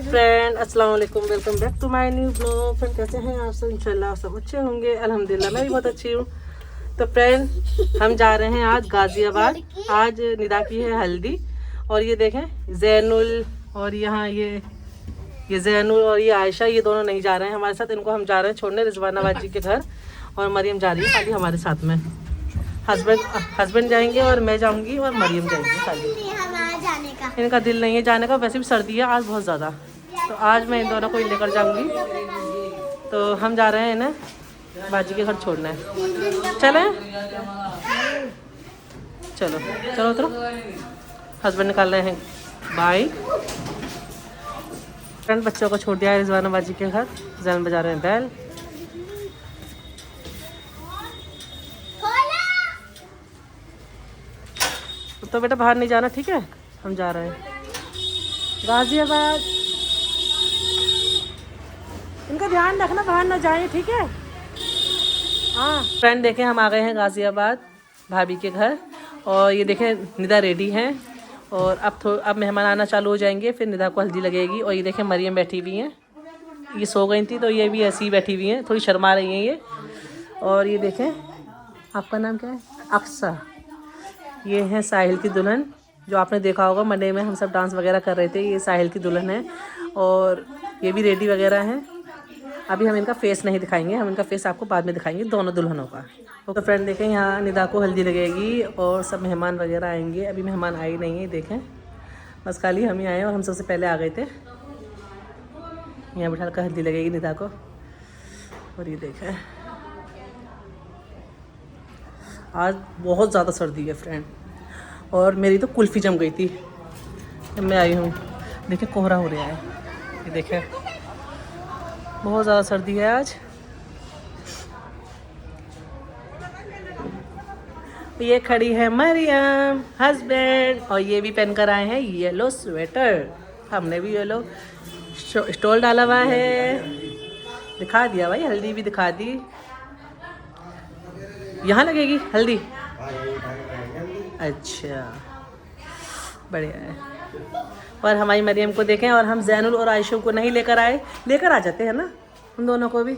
Friend अस्सलाम वालेकुम, welcome back to my new blog. Friend कैसे हैं आप सब? इंशाल्लाह सब अच्छे होंगे। अल्हम्दुलिल्लाह मैं भी बहुत अच्छी हूँ। तो फ्रेंड हम जा रहे हैं आज गाजियाबाद। आज निदा की है हल्दी। और ये देखें जैनुल और यहाँ ये जैनुल और ये आयशा, ये दोनों नहीं जा रहे हैं हमारे साथ। इनको हम जा रहे हैं छोड़ने रिजवाना बाजी के घर। और मरियम जा रही है खाली हमारे साथ में। हस्बैंड जाएंगे और मैं जाऊँगी और मरियम जाएंगी खाली। इनका दिल नहीं है जाने का, वैसे भी सर्दी है आज बहुत ज़्यादा। तो आज मैं इन दोनों को लेकर जाऊंगी। तो हम जा रहे हैं इन्हें बाजी के घर छोड़ना है। चलें? चलो चलो उतरो। हस्बैंड निकाल रहे हैं बाइक। फ्रेंड बच्चों को छोड़ दिया है रिजवाना बाजी के घर। जैन बजा रहे हैं बैल। तो बेटा बाहर नहीं जाना, ठीक है? हम जा रहे हैं गाजियाबाद। इनका ध्यान रखना, बाहर ना जाए, ठीक है? हाँ फ्रेंड देखें हम आ गए हैं गाजियाबाद भाभी के घर। और ये देखें निदा रेडी हैं। और अब मेहमान आना चालू हो जाएंगे, फिर निदा को हल्दी लगेगी। और ये देखें मरियम बैठी हुई हैं। ये सो गई थी तो ये भी ऐसी ही बैठी हुई हैं, थोड़ी शर्मा रही हैं ये। और ये देखें, आपका नाम क्या है? अक्सा। ये है साहिल की दुल्हन, जो आपने देखा होगा मंडे में हम सब डांस वगैरह कर रहे थे। ये साहिल की दुल्हन है। और ये भी रेडी वगैरह हैं। अभी हम इनका फेस नहीं दिखाएंगे, हम इनका फेस आपको बाद में दिखाएंगे, दोनों दुल्हनों का। तो फ्रेंड देखें यहाँ निदा को हल्दी लगेगी और सब मेहमान वगैरह आएंगे। अभी मेहमान आए नहीं है, देखें बस खाली हम ही आए और हम सबसे पहले आ गए थे। यहाँ बिठा कर हल्दी लगेगी निदा को। और ये देखें आज बहुत ज़्यादा सर्दी है फ्रेंड। और मेरी तो कुल्फ़ी जम गई थी जब मैं आई हूँ। देखें कोहरा हो रहा है, ये देखें बहुत ज़्यादा सर्दी है आज। ये खड़ी है मरियम, हस्बैंड। और ये भी पहन कर आए हैं येलो स्वेटर। हमने भी येलो स्टॉल डाला हुआ है। दिखा दिया भाई, हल्दी भी दिखा दी। यहाँ लगेगी हल्दी? अच्छा बढ़िया है। और हमारी मरियम को देखें। और हम जैनुल और आयशा को नहीं लेकर आए, लेकर आ जाते हैं ना उन दोनों को भी।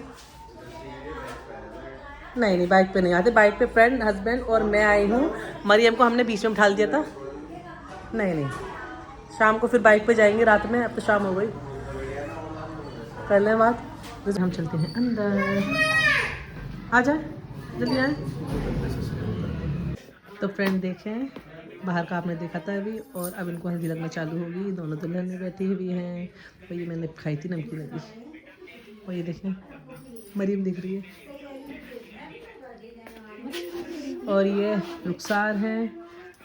नहीं बाइक पे नहीं आते। बाइक पे फ्रेंड हस्बैंड और मैं आई हूँ। मरियम को हमने बीच में उठा दिया था। नहीं शाम को फिर बाइक पे जाएंगे रात में। अब तो शाम हो गई, कर लें बात। हम चलते हैं अंदर, आ जाए जल्दी आए। तो फ्रेंड देखें बाहर का आपने देखा था अभी। और अब इनको हल्दी लगना चालू होगी। दोनों दुल्हन में बैठी हुई हैं। और ये मैंने खाई थी नमकीन अभी। और ये देखें मरियम दिख रही है। और ये रुखसार है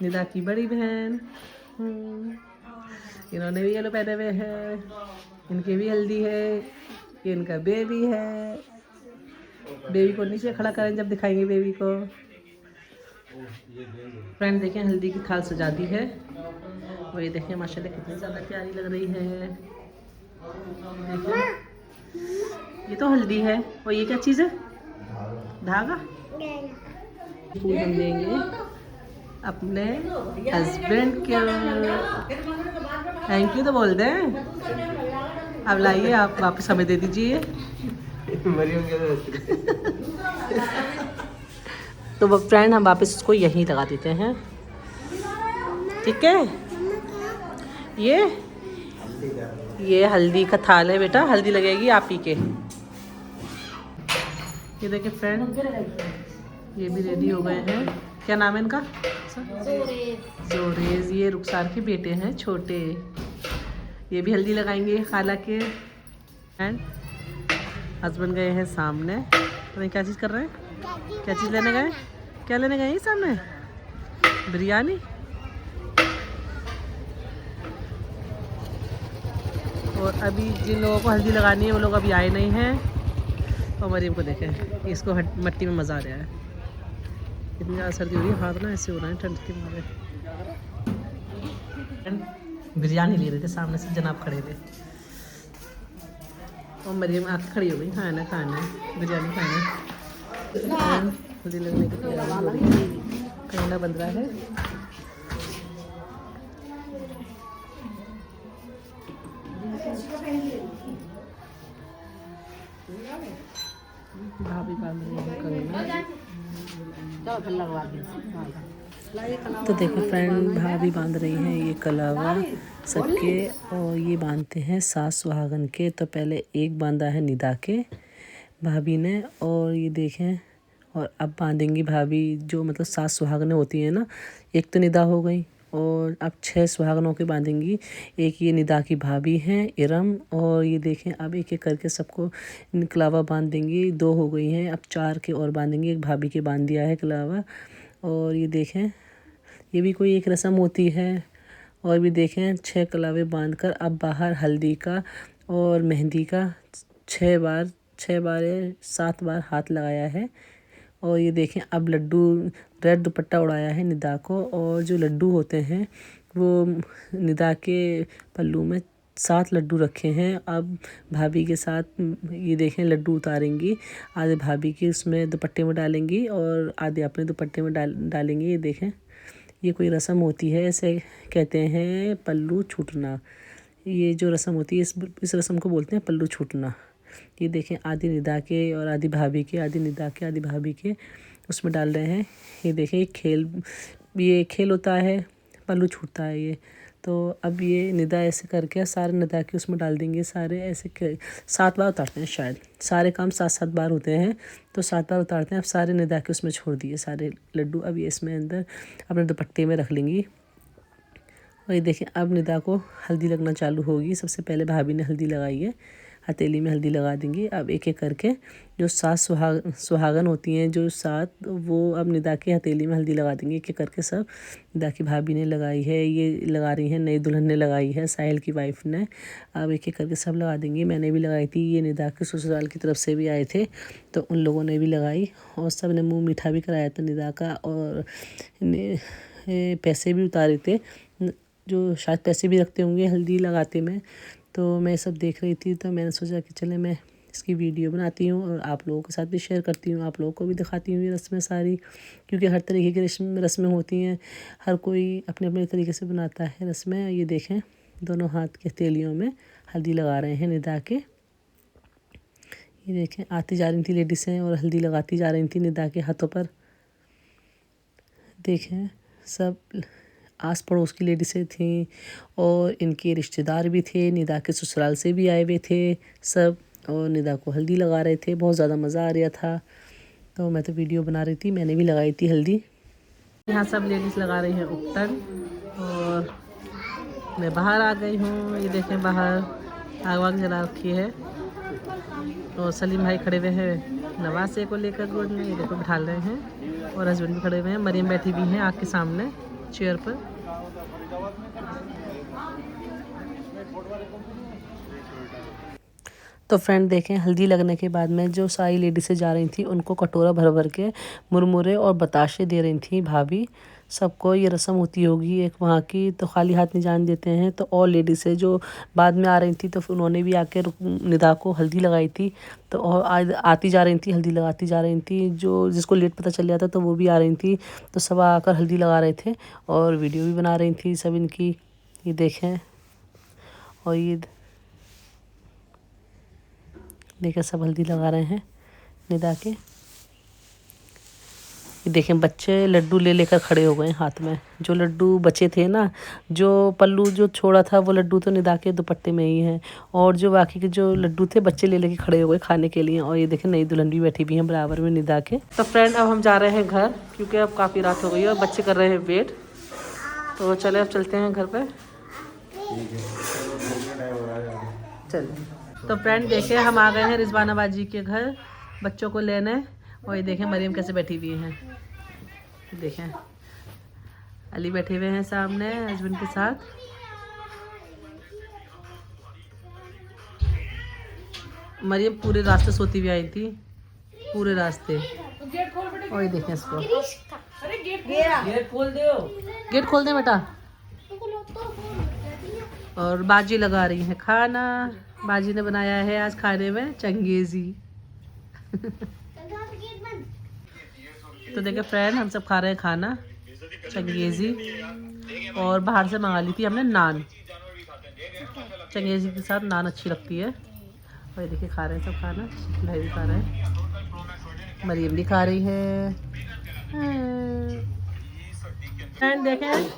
निदा की बड़ी बहन। इन्होंने भी येलो पहने हुए हैं। इनकी भी हल्दी है। ये इनका बेबी है। बेबी को नीचे खड़ा करें जब दिखाएंगे बेबी को। फ्रेंड देखें हल्दी की थाल सजा दी है। और ये देखें माशाल्लाह कितनी ज़्यादा प्यारी लग रही है। ये तो हल्दी है। और ये क्या चीज़ है? धागा। फूल हम देंगे अपने हस्बैंड के। थैंक यू तो बोल दें। अब लाइए, आप वापस हमें दे दीजिए। तो फ्रेंड हम वापस इसको यहीं लगा देते हैं, ठीक है? ये हल्दी का थाल है बेटा, हल्दी लगेगी आप ही के। ये देखिए फ्रेंड ये भी रेडी हो गए हैं। क्या नाम है इनका? जोरेज। ये रुखसार के बेटे हैं छोटे। ये भी हल्दी लगाएंगे खाला के। एंड हस्बैंड गए हैं सामने, तो क्या चीज़ कर रहे हैं? क्या चीज़ लेने गए? क्या लेने गए सामने? बिरयानी। और अभी जिन लोगों को हल्दी लगानी है वो लोग अभी आए नहीं हैं। और मरियम को देखें, इसको मट्टी में मज़ा आ रहा है। इतनी ज़्यादा सर्दी हो रही है, हाथ ना ऐसे हो रहे हैं ठंड के मारे। बिरयानी ले रहे थे, सामने से जनाब खड़े थे। और मरियम आके खड़ी हो गई, खाना बिरयानी खाना। हल्दी लगने की तैयारी हो रही है। कहना बन रहा है। भाभी बांध रही है कंगना। तो देखो फ्रेंड, भाभी बांध रही हैं ये कलावा सबके, और ये बांधते हैं सास सुहागन के। तो पहले एक बांधा है निदा के भाभी ने, और ये देखें, और अब बांधेंगी भाभी जो मतलब सास सुहागनें होती हैं ना। एक तो निदा हो गई और अब 6 सुहागनों के बांधेंगी। एक ये निदा की भाभी हैं इरम, और ये देखें अब एक एक करके सबको कलावा बांध देंगी। 2 हो गई हैं, अब 4 के और बांधेंगी। एक भाभी के बांध दिया है कलावा। और ये देखें, ये भी कोई एक रस्म होती है। और भी देखें 6 कलावे बांधकर अब बाहर हल्दी का और मेहंदी का 6 बार 7 बार हाथ लगाया है। और ये देखें अब लड्डू रेड दुपट्टा उड़ाया है निदा को, और जो लड्डू होते हैं वो निदा के पल्लू में 7 लड्डू रखे हैं। अब भाभी के साथ ये देखें लड्डू उतारेंगी। आधे भाभी के उसमें दुपट्टे में डालेंगी और आधे अपने दुपट्टे में डालेंगी। ये देखें, ये कोई रस्म होती है, ऐसे कहते हैं पल्लू छूटना। ये जो रस्म होती है इस रस्म को बोलते हैं पल्लू छूटना। ये देखें आधी निदा के और आधी भाभी के, आधी निदा के आधी भाभी के उसमें डाल रहे हैं। ये देखें ये खेल होता है, पल्लू छूटता है ये। तो अब ये निदा ऐसे करके सारे निदा के उसमें डाल देंगे। सारे ऐसे 7 बार उतारते हैं, शायद सारे काम 7-7 बार होते हैं, तो 7 बार उतारते हैं। अब सारे निदा के उसमें छोड़ दिए सारे लड्डू। अब ये इसमें अंदर अपने दुपट्टे में रख लेंगी। और ये देखें अब निदा को हल्दी लगना चालू होगी। सबसे पहले भाभी ने हल्दी लगाई है, हथेली में हल्दी लगा देंगी। अब एक एक करके जो सास सुहागन होती हैं जो 7, वो अब निदा की हथेली में हल्दी लगा देंगी। एक एक करके सब निदा की भाभी ने लगाई है, ये लगा रही हैं, नई दुल्हन ने लगाई है, साहिल की वाइफ ने। अब एक एक करके सब लगा देंगी। मैंने भी लगाई थी, ये निदा के ससुराल की तरफ से भी आए थे तो उन लोगों ने भी लगाई, और सब ने मुँह मीठा भी कराया था निदा का, और पैसे भी उतारे थे, जो शायद पैसे भी रखते होंगे हल्दी लगाते में। तो मैं सब देख रही थी, तो मैंने सोचा कि चले मैं इसकी वीडियो बनाती हूँ और आप लोगों के साथ भी शेयर करती हूँ, आप लोगों को भी दिखाती हूँ ये रस्में सारी, क्योंकि हर तरीके की रस्में होती हैं, हर कोई अपने अपने तरीके से बनाता है रस्में। ये देखें दोनों हाथ के हथेलियों में हल्दी लगा रहे हैं निदा के। ये देखें आती जा रही थी लेडीज़ें और हल्दी लगाती जा रही थी निदा के हाथों पर। देखें सब आस पड़ोस की लेडीज़ें थीं और इनके रिश्तेदार भी थे, निदा के ससुराल से भी आए हुए थे सब, और निदा को हल्दी लगा रहे थे। बहुत ज़्यादा मज़ा आ रहा था, तो मैं तो वीडियो बना रही थी, मैंने भी लगाई थी हल्दी। यहाँ सब लेडीज़ लगा रही हैं उपटन, और मैं बाहर आ गई हूँ। ये देखें बाहर आग वाग जला रखी है, और सलीम भाई खड़े हुए हैं नवासे को लेकर गोद में, ये देखो बिठा रहे हैं, और हस्बैंड भी खड़े हुए हैं। मरीम बैठी हुई हैं आग के सामने चेयर पर। तो फ्रेंड देखें हल्दी लगने के बाद में जो सारी लेडीज़ें जा रही थी उनको कटोरा भर भर के मुरमुरे और बताशे दे रही थी भाभी सबको। ये रस्म होती होगी एक वहाँ की, तो खाली हाथ नहीं जाने देते हैं। तो और लेडीज़ें जो बाद में आ रही थी तो उन्होंने भी आके निदा को हल्दी लगाई थी, तो और आती जा रही थी हल्दी लगाती जा रही थी। जो जिसको लेट पता चल जाता तो वो भी आ रही थी, तो सब आकर हल्दी लगा रहे थे और वीडियो भी बना रही थी सब इनकी। ये देखें, और ये देखें सब हल्दी लगा रहे हैं निदा के। देखें बच्चे लड्डू ले लेकर खड़े हो गए हाथ में। जो लड्डू बचे थे ना, जो पल्लू जो छोड़ा था वो लड्डू तो निदा के दुपट्टे में ही है, और जो बाकी के जो लड्डू थे बच्चे ले लेके खड़े हो गए खाने के लिए। और ये देखें नई दुल्हन भी बैठी हुई है बराबर में निदा के। तो फ्रेंड अब हम जा रहे हैं घर, क्योंकि अब काफ़ी रात हो गई है और बच्चे कर रहे हैं वेट। तो चले अब चलते हैं घर पर। चलिए तो फ्रेंड देखें हम आ गए हैं रिजवाना बाजी के घर बच्चों को लेने। और ये देखें मरीम कैसे बैठी हुई है, देखें अली बैठे हुए हैं सामने हस्बैंड के साथ। मरीम पूरे रास्ते सोती हुई आई थी, पूरे रास्ते। और ये देखें इसको, गेट खोल दे बेटा। और बाजी लगा रही है खाना। बाजी ने बनाया है आज खाने में चंगेजी। तो देखे फ्रेंड हम सब खा रहे हैं खाना चंगेजी, और बाहर से मंगा ली थी हमने नान। चंगेजी के साथ नान अच्छी लगती है। और ये देखिए खा रहे हैं सब खाना, भाई भी खा रहे हैं, मरियम भी खा रही है। फ्रेंड देखें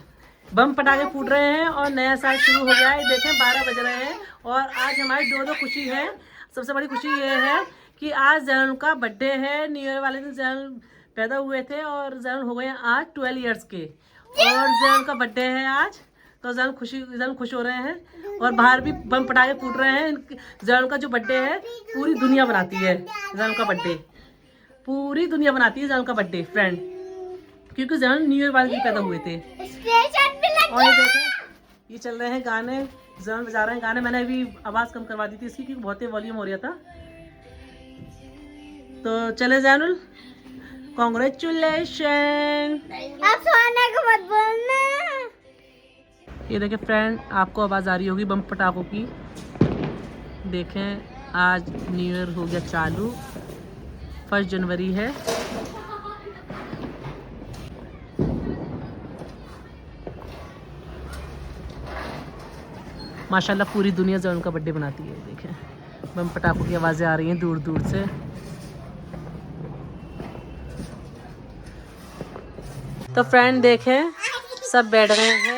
बम पटाखे फूट रहे हैं और नया साल शुरू हो गया है। देखें 12 बज रहे हैं और आज हमारी दो खुशी है। सबसे बड़ी खुशी ये है कि आज जैनुल का बर्थडे है। न्यू ईयर वाले दिन जैनुल पैदा हुए थे और जैनुल हो गए हैं आज 12 ईयर्स के, और जैनुल का बर्थडे है आज, तो जैनुल खुश हो रहे हैं और बाहर भी बम पटाखे फूट रहे हैं। जैनुल का जो बर्थडे है पूरी दुनिया बनाती है, जैनुल का बर्थडे पूरी दुनिया बनाती है जैनुल का बर्थडे फ्रेंड, क्योंकि जैनुल न्यू ईयर वाले दिन पैदा हुए थे। और ये देखें ये चल रहे हैं गाने, जैनुल बजा रहे हैं गाने। मैंने अभी आवाज़ कम करवा दी थी इसकी क्योंकि बहुत ही वॉल्यूम हो रहा था। तो चले जैनुल, कॉन्ग्रेचुलेशन। अब सोने को मत बोलना। ये देखें फ्रेंड आपको आवाज़ आ रही होगी बम पटाखों की। देखें आज न्यू ईयर हो गया चालू, 1 जनवरी है। माशाल्लाह पूरी दुनिया जैनुल का बर्थडे बनाती है। देखें बम पटाखों की आवाज़ें आ रही हैं दूर दूर से। तो फ्रेंड देखें सब बैठ गए हैं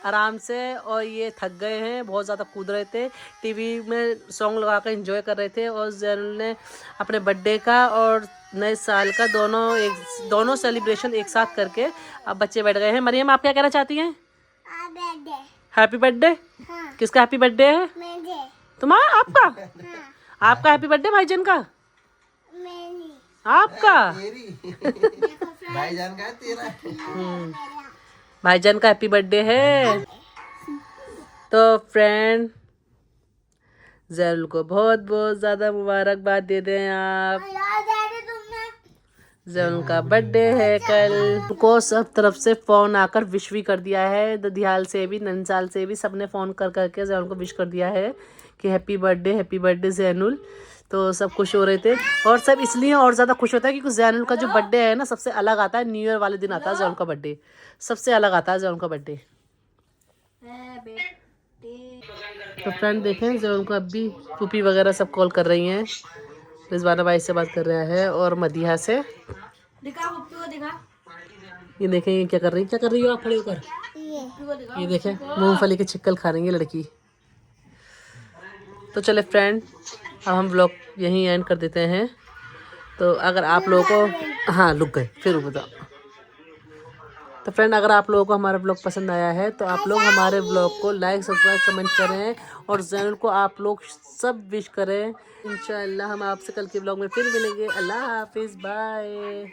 आराम से और ये थक गए हैं, बहुत ज़्यादा कूद रहे थे, टीवी में सॉन्ग लगा कर एंजॉय कर रहे थे। और जैनुल ने अपने बर्थडे का और नए साल का दोनों सेलिब्रेशन एक साथ करके अब बच्चे बैठ गए हैं। मरियम आप क्या कहना चाहती हैं? Happy birthday. हाँ। किसका हैप्पी बर्थडे है? तुम्हारा? आपका? हाँ। आपका हैप्पी बर्थडे भाईजान का? आपका? भाईजान का तेरा। भाईजान का हैप्पी बर्थडे है। तो फ्रेंड जैनुल को बहुत बहुत ज़्यादा मुबारकबाद दे दें आप। जैनुल का बर्थडे है कल। उनको सब तरफ से फ़ोन आकर विश भी कर दिया है, ददियाल से भी नंसाल से भी सबने फ़ोन कर करके जैनुल को विश कर दिया है कि हैप्पी बर्थडे जैनुल। तो सब खुश हो रहे थे और सब इसलिए और ज़्यादा खुश होता है क्योंकि जैनुल का जो बर्थडे है ना सबसे अलग आता है, न्यू ईयर वाले दिन आता है जैनुल का बर्थडे, सबसे अलग आता है जैनुल का बर्थडे। तो फ्रेंड देखें जैनुल को अब भी पुपी वगैरह सब कॉल कर रही हैं। रिजवाना भाई से बात कर रहा है और मदिहा से। दिखा पुप्पी को दिखा। ये देखें ये क्या कर रही हो आप खड़े होकर? ये देखें मूंगफली के छिक्कल खा रही है लड़की। तो चले फ्रेंड अब हम व्लॉग यहीं एंड कर देते हैं। तो अगर आप लोगों को हाँ लुक गए फिर बताओ। तो फ्रेंड अगर आप लोगों को हमारा ब्लॉग पसंद आया है तो आप लोग हमारे ब्लॉग को लाइक सब्सक्राइब कमेंट करें और जैनुल को आप लोग सब विश करें। इंशाअल्लाह हम आपसे कल के ब्लॉग में फिर मिलेंगे। अल्लाह हाफिज़, बाय।